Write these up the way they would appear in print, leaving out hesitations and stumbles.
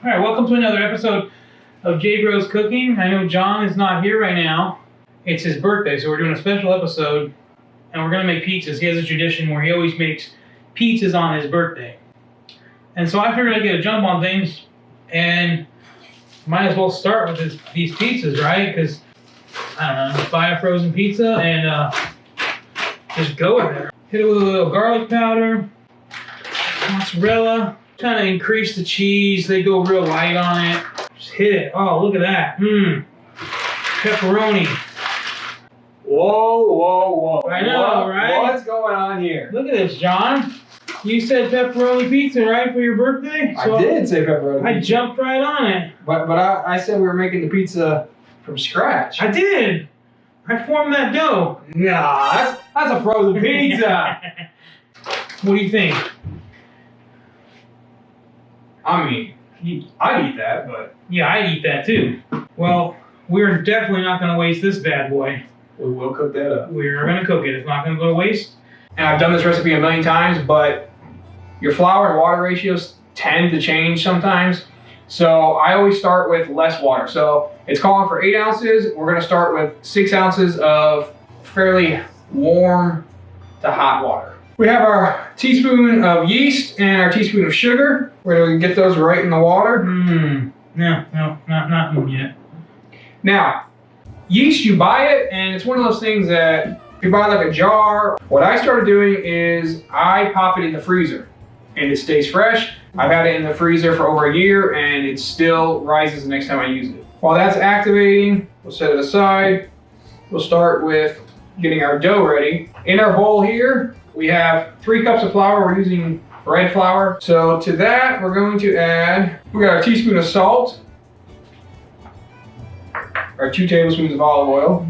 All right, welcome to another episode of J Bros Cooking. I know John is not here right now. It's his birthday, so we're doing a special episode, and we're gonna make pizzas. He has a tradition where he always makes pizzas on his birthday. And so I figured I'd get a jump on things, and might as well start with these pizzas, right? Because, I don't know, buy a frozen pizza and just go with it. Hit it with a little garlic powder, mozzarella. Trying to increase the cheese. They go real light on it. Just hit it. Oh, look at that. Pepperoni. Whoa. I know, right? What's going on here? Look at this, John. You said pepperoni pizza, right, for your birthday? So I did say pepperoni I pizza. jumped right on it. But I said we were making the pizza from scratch. I did. I formed that dough. Nah, that's a frozen pizza. What do you think? I mean, I'd eat that, but... Yeah, I'd eat that too. Well, we're definitely not going to waste this bad boy. We will cook that up. We're going to cook it. It's not going to go to waste. And I've done this recipe a million times, but your flour and water ratios tend to change sometimes. So I always start with less water. So it's calling for 8 ounces. We're going to start with 6 ounces of fairly warm to hot water. We have our teaspoon of yeast and our teaspoon of sugar. We're going to get those right in the water. No, not yet. Now, yeast, you buy it, and it's one of those things that if you buy like a jar, what I started doing is I pop it in the freezer and it stays fresh. I've had it in the freezer for over a year and it still rises the next time I use it. While that's activating, we'll set it aside. We'll start with getting our dough ready. In our bowl here, we have 3 cups of flour. We're using red flour. So to that, we're going to add, we got a teaspoon of salt, our 2 tablespoons of olive oil.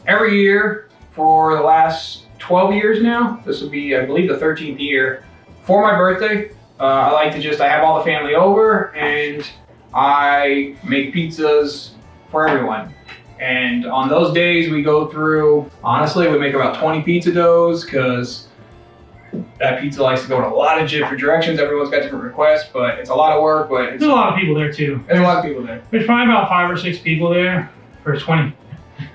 Every year for the last 12 years now, this will be, I believe, the 13th year, for my birthday, I like to I have all the family over and I make pizzas for everyone. And on those days we go through, honestly, we make about 20 pizza doughs because that pizza likes to go in a lot of different directions. Everyone's got different requests, but it's a lot of work. But There's a lot of people there too. There's a lot of people there. There's probably about 5 or 6 people there for 20.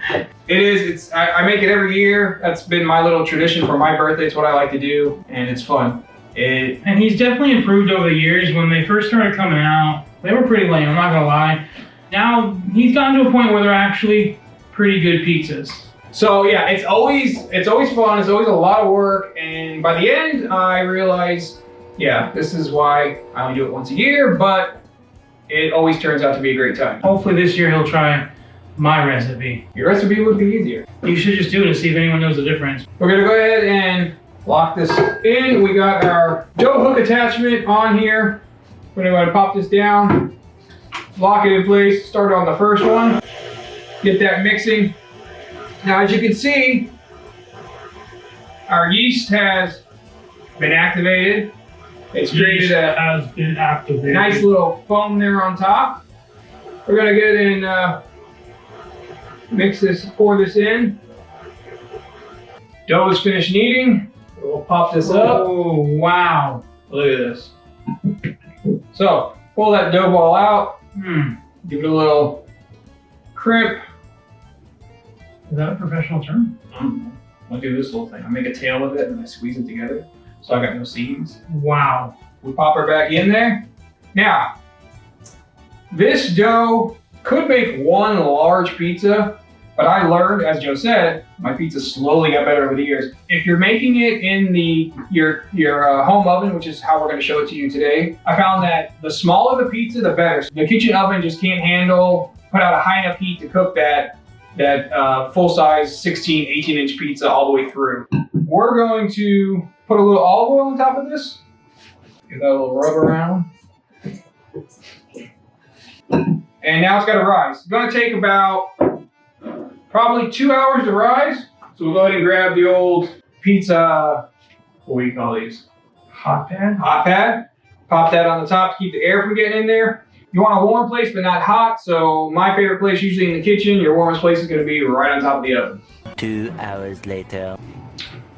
It is. I make it every year. That's been my little tradition for my birthday. It's what I like to do, and it's fun. And he's definitely improved over the years. When they first started coming out, they were pretty lame, I'm not gonna lie. Now he's gotten to a point where they're actually pretty good pizzas. So yeah, it's always fun. It's always a lot of work, and by the end, I realized, yeah, this is why I only do it once a year, but it always turns out to be a great time. Hopefully this year he'll try my recipe. Your recipe would be easier. You should just do it and see if anyone knows the difference. We're gonna go ahead and lock this in. We got our dough hook attachment on here. We're gonna go ahead and pop this down, lock it in place, start on the first one, get that mixing. Now, as you can see, our yeast has been activated. It's created a nice little foam there on top. We're gonna get and pour this in. Dough is finished kneading. We'll pop this up. Oh, wow. Look at this. So, pull that dough ball out. Give it a little crimp. Is that a professional term? I'll do this little thing. I make a tail with it and I squeeze it together. So I got no seams. Wow. We pop her back in there. Now, this dough could make one large pizza, but I learned, as Joe said, my pizza slowly got better over the years. If you're making it in your home oven, which is how we're going to show it to you today, I found that the smaller the pizza, the better. So the kitchen oven just can't put out a high enough heat to cook that full-size 16, 18-inch pizza all the way through. We're going to put a little olive oil on top of this. Give that a little rub around. And now it's got to rise. It's going to take about probably 2 hours to rise. So we'll go ahead and grab the old pizza, what do you call these? Hot pad? Hot pad. Pop that on the top to keep the air from getting in there. You want a warm place, but not hot. So my favorite place, usually in the kitchen, your warmest place is going to be right on top of the oven. 2 hours later.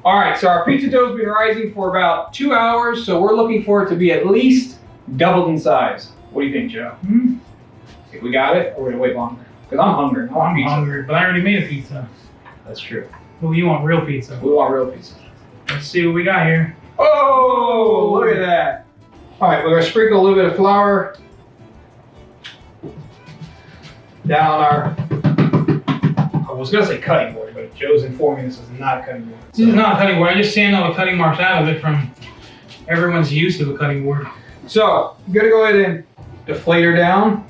All right, so our pizza dough's been rising for about 2 hours. So we're looking for it to be at least doubled in size. What do you think, Joe? If we got it, or we're gonna wait longer? Because I'm hungry. I want I'm pizza. hungry, but I already made a pizza. That's true. Well, you want real pizza? We want real pizza. Let's see what we got here. Oh, look at that. All right, we're gonna sprinkle a little bit of flour down our, I was gonna say cutting board, but Joe's informing me this is not a cutting board. This is not a cutting board. I just sand all the cutting marks out of it from everyone's use of a cutting board. So, you gotta go ahead and deflate her down.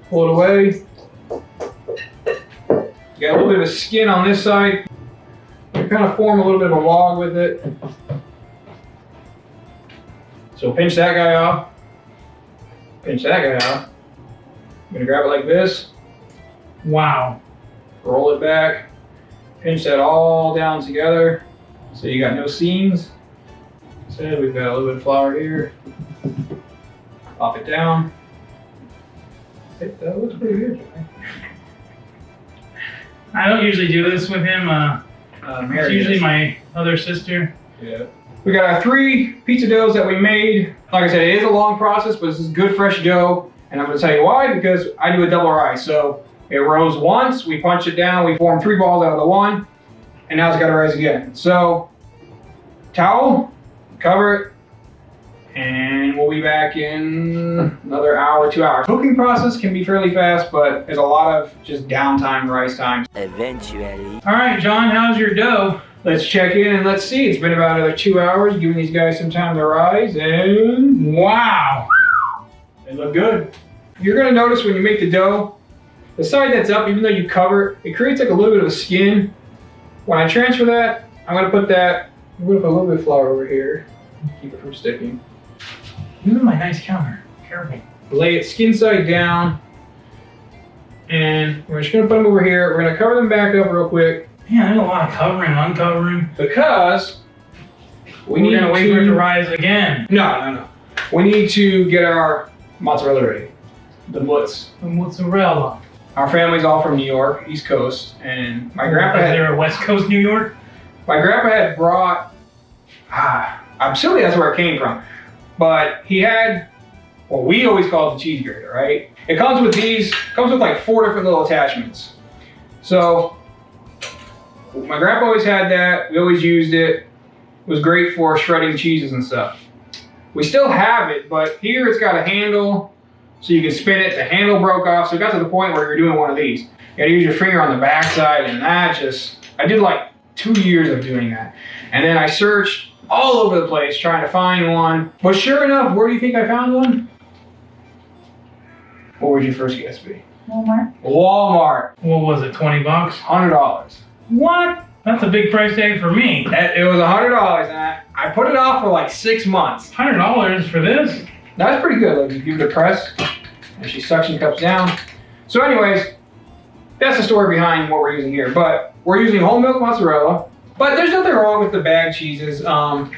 Pull it away. You got a little bit of skin on this side. You kind of form a little bit of a log with it. So pinch that guy off. Pinch that guy off. I'm gonna grab it like this. Wow. Roll it back. Pinch that all down together. So you got no seams. So we've got a little bit of flour here. Pop it down. That looks pretty good. I don't usually do this with him. It's usually my other sister. Yeah. We got our 3 pizza doughs that we made. Like I said, it is a long process, but this is good fresh dough. And I'm gonna tell you why, because I do a double rise. So it rose once, we punch it down, we form 3 balls out of the one, and now it's gotta rise again. So, towel, cover it, and we'll be back in another hour, 2 hours. Cooking process can be fairly fast, but there's a lot of just downtime, rise time. Eventually. All right, John, how's your dough? Let's check in and let's see. It's been about another 2 hours, giving these guys some time to rise, and Wow. they look good. You're gonna notice when you make the dough, the side that's up, even though you cover it, it creates like a little bit of a skin. When I transfer that, I'm gonna put a little bit of flour over here. Keep it from sticking. Look at my nice counter. Careful. Lay it skin side down. And we're just gonna put them over here. We're gonna cover them back up real quick. Man, there's a lot of covering and uncovering. Because We're gonna wait for it to rise again. No. We need to get our mozzarella ready. The mutz. The mozzarella. Our family's all from New York, East Coast, and my grandpa Is had there a West Coast New York? My grandpa had brought, I'm assuming that's where it came from, but he had what we always call the cheese grater, right? It comes with like 4 different little attachments. So my grandpa always had that. We always used it. It was great for shredding cheeses and stuff. We still have it, but here it's got a handle so you can spin it. The handle broke off, so it got to the point where you're doing one of these. You gotta use your finger on the backside, and I did like 2 years of doing that. And then I searched all over the place trying to find one. But sure enough, where do you think I found one? What would your first guess be? Walmart. What was it, 20 bucks? $100. What? That's a big price tag for me. It was $100, and I put it off for like 6 months. $100 for this? That's pretty good. Like, you give it a press, and she suction cups down. So anyways, that's the story behind what we're using here. But we're using whole milk mozzarella. But there's nothing wrong with the bag cheeses. I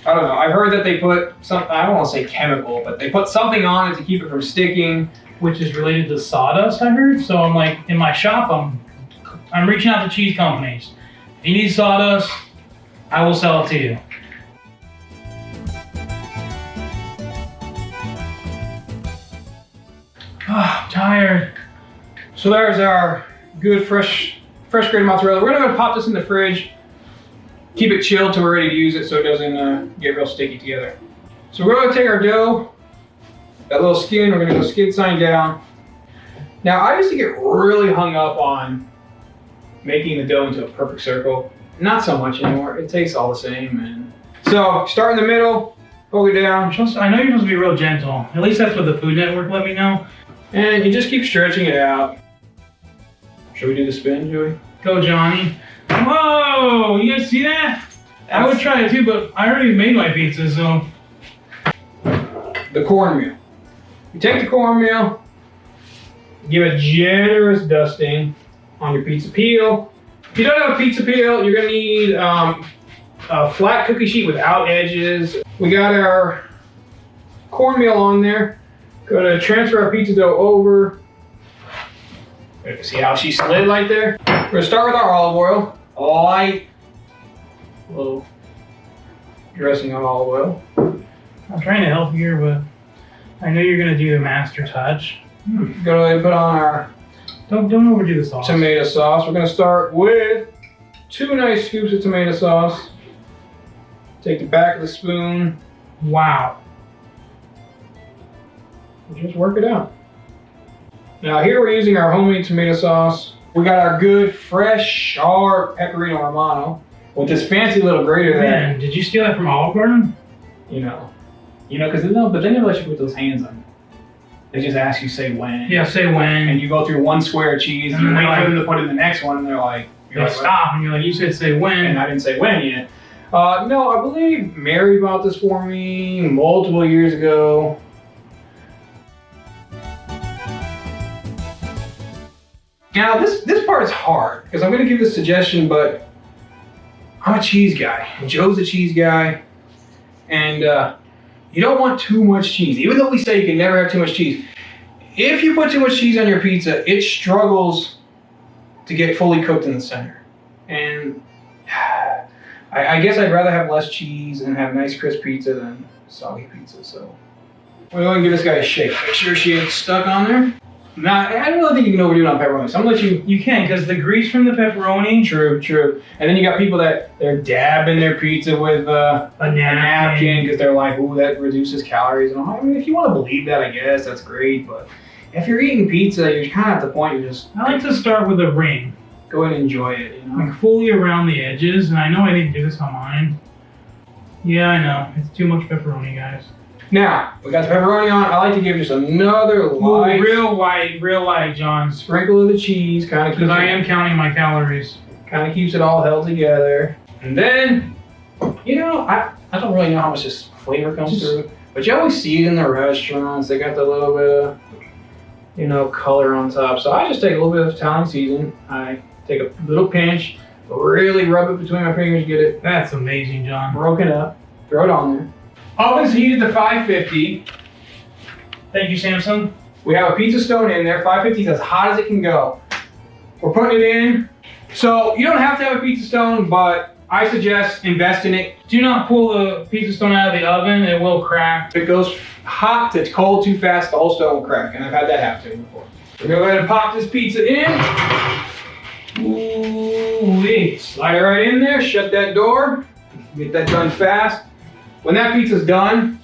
don't know. I've heard that they put some, I don't want to say chemical, but they put something on it to keep it from sticking. Which is related to sawdust, I heard. So I'm like, in my shop, I'm reaching out to cheese companies. If you need sawdust, I will sell it to you. I'm tired. So there's our good fresh grated mozzarella. We're gonna pop this in the fridge, keep it chilled till we're ready to use it so it doesn't get real sticky together. So we're gonna take our dough, that little skin, we're gonna go skid sign down. Now I used to get really hung up on making the dough into a perfect circle. Not so much anymore, it tastes all the same. And so start in the middle, pull it down. I know you're supposed to be real gentle. At least that's what the Food Network let me know. And you just keep stretching it out. Should we do the spin, Joey? Go, Johnny. Whoa, you guys see that? I would try it too, but I already made my pizza, so. The cornmeal. You take the cornmeal, give a generous dusting on your pizza peel. If you don't have a pizza peel, you're gonna need a flat cookie sheet without edges. We got our cornmeal on there. Gonna transfer our pizza dough over. See how she slid right there? We're gonna start with our olive oil. A light little dressing on olive oil. I'm trying to help here, but I know you're gonna do the master touch. Gonna put on our Don't overdo the sauce. tomato sauce. We're gonna start with 2 nice scoops of tomato sauce. Take the back of the spoon. Wow. And just work it out. Now here we're using our homemade tomato sauce. We got our good, fresh, sharp pecorino romano with this fancy little grater there. Man, did you steal that from Olive Garden? You know, because they never let you put those hands on. They just ask you say when. Yeah, say when. And you go through 1 square of cheese, and you wait for them to put in the next one, and they're like, They stop, and you're like, you said say when. and I didn't say when yet. No, I believe Mary bought this for me multiple years ago. Now this part is hard because I'm going to give this suggestion, but I'm a cheese guy. And Joe's a cheese guy, and you don't want too much cheese. Even though we say you can never have too much cheese, if you put too much cheese on your pizza, it struggles to get fully cooked in the center. And I guess I'd rather have less cheese and have nice crisp pizza than soggy pizza. So we're going to give this guy a shake. Make sure she ain't stuck on there. Now, I don't really think you can overdo it on pepperoni. So I'm gonna let you. You can, because the grease from the pepperoni. True. And then you got people that they're dabbing their pizza with a napkin because they're like, ooh, that reduces calories. And I mean, if you want to believe that, I guess that's great. But if you're eating pizza, you're kind of at the point you're just. I like to start with a ring. Go ahead and enjoy it. You know? Like fully around the edges, and I know I didn't do this on mine. Yeah, I know. It's too much pepperoni, guys. Now, we got the pepperoni on. I like to give just another light. Real light, John. Sprinkle of the cheese, kind of keeps Because I am counting my calories. Kind of keeps it all held together. And then, you know, I don't really know how much this flavor comes through, but you always see it in the restaurants. They got the little bit of, you know, color on top. So I just take a little bit of Italian seasoning. I take a little pinch, really rub it between my fingers, get it That's amazing, John. broken up, throw it on there. Oven's heated to 550. Thank you, Samsung. We have a pizza stone in there. 550 is as hot as it can go. We're putting it in. So you don't have to have a pizza stone, but I suggest invest in it. Do not pull the pizza stone out of the oven. It will crack. If it goes hot to cold too fast, the whole stone will crack. And I've had that happen to me before. We're gonna go ahead and pop this pizza in. Ooh-wee. Slide it right in there. Shut that door. Get that done fast. When that pizza's done,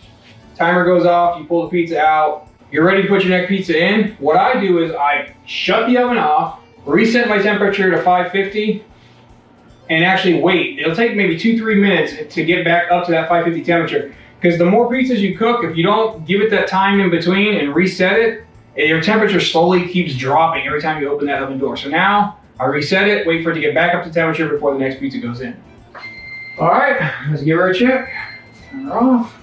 timer goes off, you pull the pizza out, you're ready to put your next pizza in. What I do is I shut the oven off, reset my temperature to 550, and actually wait. It'll take maybe 2-3 minutes to get back up to that 550 temperature. Because the more pizzas you cook, if you don't give it that time in between and reset it, your temperature slowly keeps dropping every time you open that oven door. So now, I reset it, wait for it to get back up to temperature before the next pizza goes in. All right, let's give her a check. Turn her off.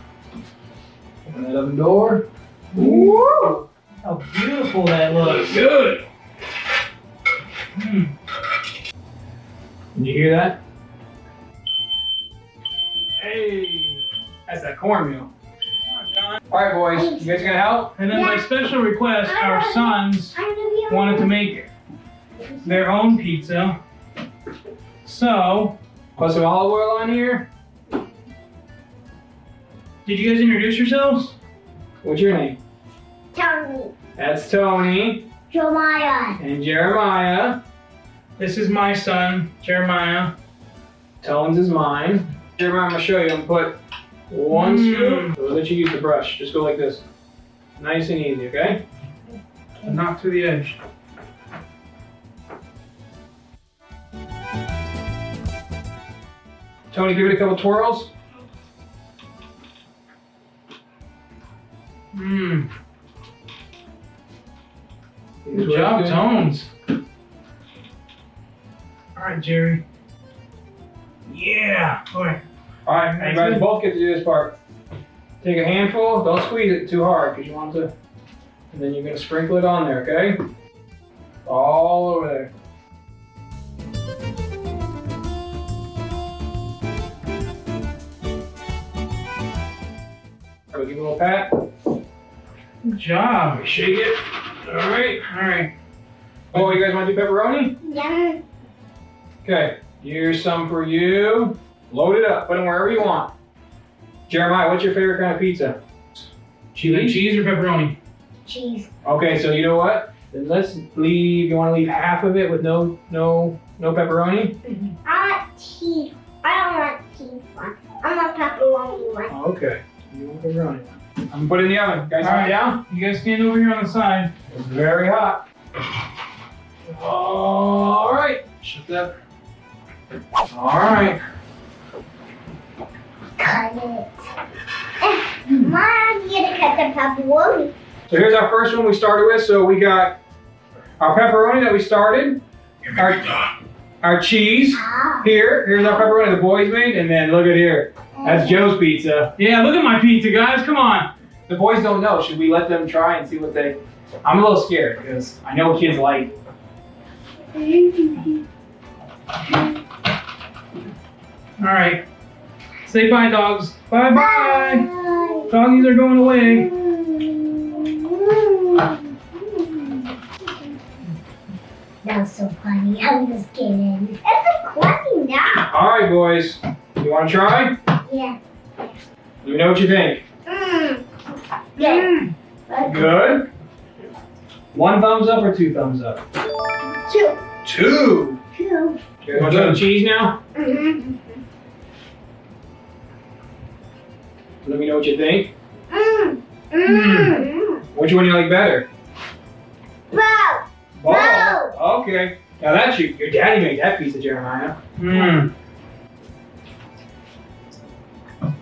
Open that oven door. Woo! How beautiful that looks. Good. Did you hear that? Hey, that's that cornmeal. All right, boys, you guys gonna help? And then by special request, our sons wanted to make their own pizza. So, Put some olive oil on here. did you guys introduce yourselves? What's your name? Tony, That's Tony Jeremiah, and Jeremiah. This is my son, Jeremiah. Tone's is mine. Jeremiah, I'm gonna show you. I'm gonna put one scoop. We'll let you use the brush. Just go like this. Nice and easy, okay? Not to the edge. Tony, give it a couple twirls. Good job, Tones. All right, Jerry. Yeah. All right. All right, you guys both get to do this part. Take a handful. Don't squeeze it too hard because you want to. And then you're gonna sprinkle it on there, okay? All over there. All right, give it a little pat. Good job. Shake it. All right. All right. Oh, you guys want to do pepperoni? yeah, Okay. Here's some for you. Load it up. Put them wherever you want. Jeremiah, what's your favorite kind of pizza? Cheese or pepperoni? Cheese. Okay, so you know what? Then let's leave. You want to leave half of it with no pepperoni? I want cheese. I don't want cheese one. I want pepperoni one. Okay. You want pepperoni? I'm gonna put it in the oven. Guys, All hot right. down. You guys stand over here on the side. It's very hot. All right. Shut that. All right. Cut it. Mom, you gotta cut the pepperoni. So here's our first one we started with. So we got our pepperoni that we started. Our cheese. Ah. Here's our pepperoni the boys made, and then look at here. That's Joe's pizza. Yeah, look at my pizza, guys. Come on. The boys don't know. Should we let them try and see what they? I'm a little scared because I know kids like. All right. Say bye, dogs. Bye, bye. Bye. Doggies are going away. That was so funny. I'm just kidding. It's so funny now. All right, boys. You want to try? Yeah. Let me know what you think. Good. Good. 1 thumbs up or 2 thumbs up? 2. 2. 2. You want to try the cheese now? Mm-hmm. Let me know what you think. Mm. Which one do you like better? Bro. Oh, okay. Now that's your daddy made that pizza, Jeremiah. Mmm.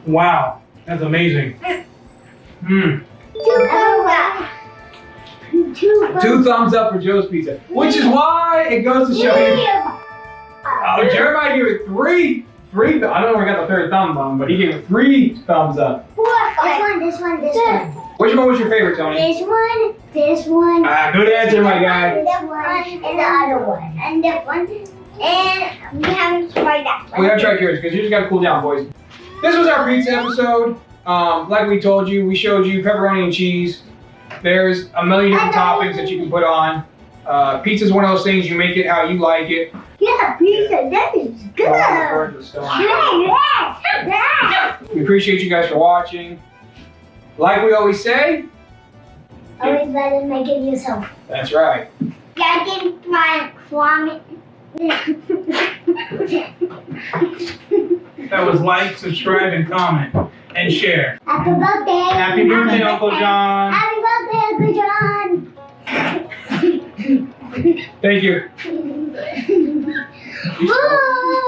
Wow. That's amazing. Mmm. 2 thumbs up. 2 thumbs up for Joe's pizza, which is why it goes to show you. Oh, Jeremiah gave it 3. I don't know where I got the 3rd thumb from, but he gave it 3 thumbs up. This one. Which one was your favorite, Tony? This one. Good answer, my guy. This one, and the other one. And this one. And we haven't tried that one. We gotta try yours because you just gotta cool down, boys. This was our pizza episode. Like we told you, we showed you pepperoni and cheese. There's a million different toppings that you can put on. Pizza's one of those things, you make it how you like it. Yeah, pizza, that is good. We appreciate you guys for watching. Like we always say, Always better make it yourself. that's right. I can try vomit. That was like, subscribe, and comment, and share. Happy birthday. Happy birthday, Uncle John. Happy birthday, Uncle John. Thank you. Bye.